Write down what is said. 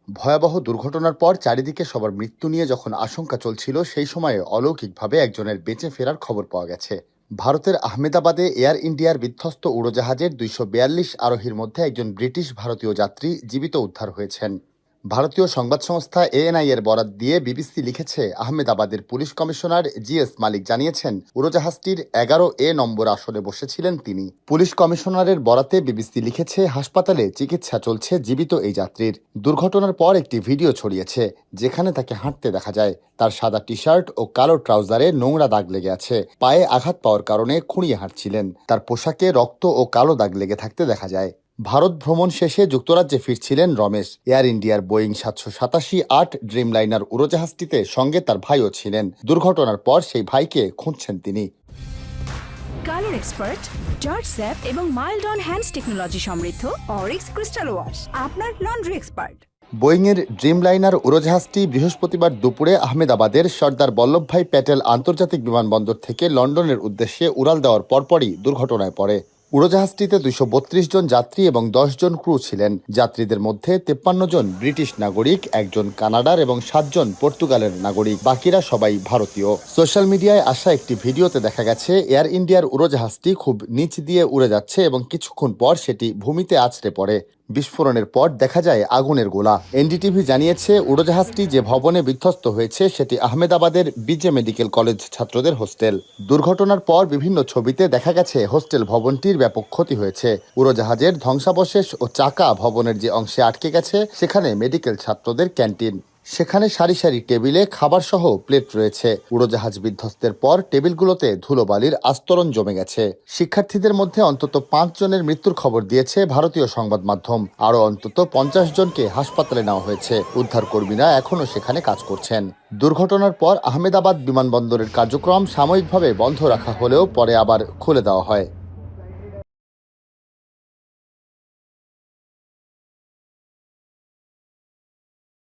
ভয়াবহ দুর্ঘটনার পর চারিদিকে সবার মৃত্যু নিয়ে যখন আশঙ্কা চলছিল, সেই সময়ে অলৌকিকভাবে একজনের বেঁচে ফেরার খবর পাওয়া গেছে। ভারতের আহমেদাবাদে এয়ার ইন্ডিয়ার বিধ্বস্ত উড়োজাহাজের ২৪২ আরোহীর মধ্যে একজন ব্রিটিশ ভারতীয় যাত্রী জীবিত উদ্ধার হয়েছেন। ভারতীয় সংবাদ সংস্থা এএনআই এর বরাত দিয়ে বিবিসি লিখেছে, আহমেদাবাদের পুলিশ কমিশনার জিএস মালিক জানিয়েছেন, উড়োজাহাজটির ১১A নম্বর আসনে বসেছিলেন তিনি। পুলিশ কমিশনারের বরাতে বিবিসি লিখেছে, হাসপাতালে চিকিৎসা চলছে জীবিত এই যাত্রীর। দুর্ঘটনার পর একটি ভিডিও ছড়িয়েছে, যেখানে তাকে হাঁটতে দেখা যায়। তার সাদা টি শার্ট ও কালো ট্রাউজারে নোংরা দাগ লেগে আছে। পায়ে আঘাত পাওয়ার কারণে খুঁড়িয়ে হাঁটছিলেন। তার পোশাকে রক্ত ও কালো দাগ লেগে থাকতে দেখা যায়। ভারত ভ্রমণ শেষে যুক্তরাজ্যে ফিরছিলেন রমেশ। এয়ার ইন্ডিয়ার বোয়িং ৭৮৭-৮ ড্রিমলাইনার উড়োজাহাজটিতে সঙ্গে তার ভাইও ছিলেন। দুর্ঘটনার পর সেই ভাইকে খুঁজছেন তিনি। কালার এক্সপার্ট, জর্জ স্যাপ এবং মাইল্ড অন হ্যান্ডস টেকনোলজি সমৃদ্ধ অরিক্স ক্রিস্টাল ওয়াশ আপনার লন্ড্রি এক্সপার্ট। বোয়িংয়ের ড্রিমলাইনার উড়োজাহাজটি বৃহস্পতিবার দুপুরে আহমেদাবাদের সর্দার বল্লভভাই প্যাটেল আন্তর্জাতিক বিমানবন্দর থেকে লন্ডনের উদ্দেশ্যে উড়াল দেওয়ার পরপরই দুর্ঘটনায় পড়ে। উড়োজাহাজটিতে ২৩২ জন যাত্রী এবং ১০ জন ক্রু ছিলেন। যাত্রীদের মধ্যে ৫৩ জন ব্রিটিশ নাগরিক, একজন কানাডার এবং ৭ জন পর্তুগালের নাগরিক, বাকিরা সবাই ভারতীয়। সোশ্যাল মিডিয়ায় আসা একটি ভিডিওতে দেখা গেছে, এয়ার ইন্ডিয়ার উড়োজাহাজটি খুব নিচ দিয়ে উড়ে যাচ্ছে এবং কিছুক্ষণ পর সেটি ভূমিতে আছড়ে পড়ে। বিস্ফোরণের পর দেখা যায় আগুনের গোলা। এনডিটিভি জানিয়েছে, উড়োজাহাজটি যে ভবনে বিধ্বস্ত হয়েছে সেটি আহমেদাবাদের বিজে মেডিকেল কলেজ ছাত্রদের হোস্টেল। দুর্ঘটনার পর বিভিন্ন ছবিতে দেখা গেছে হোস্টেল ভবনটির ব্যাপক ক্ষতি হয়েছে। উড়োজাহাজের ধ্বংসাবশেষ ও চাকা ভবনের যে অংশে আটকে গেছে সেখানে মেডিকেল ছাত্রদের ক্যান্টিন। সেখানে সারি সারি টেবিলে খাবার সহ প্লেট রয়েছে। উড়োজাহাজ বিধ্বস্তের পর টেবিলগুলোতে ধুলোবালির আস্তরণ জমে গেছে। শিক্ষার্থীদের মধ্যে অন্তত ৫ জনের মৃত্যুর খবর দিয়েছে ভারতীয় সংবাদ মাধ্যম। আরও অন্তত ৫০ জনকে হাসপাতালে নেওয়া হয়েছে। উদ্ধারকর্মীরা এখনও সেখানে কাজ করছেন। দুর্ঘটনার পর আহমেদাবাদ বিমানবন্দরের কার্যক্রম সাময়িকভাবে বন্ধ রাখা হলেও পরে আবার খুলে দেওয়া হয়।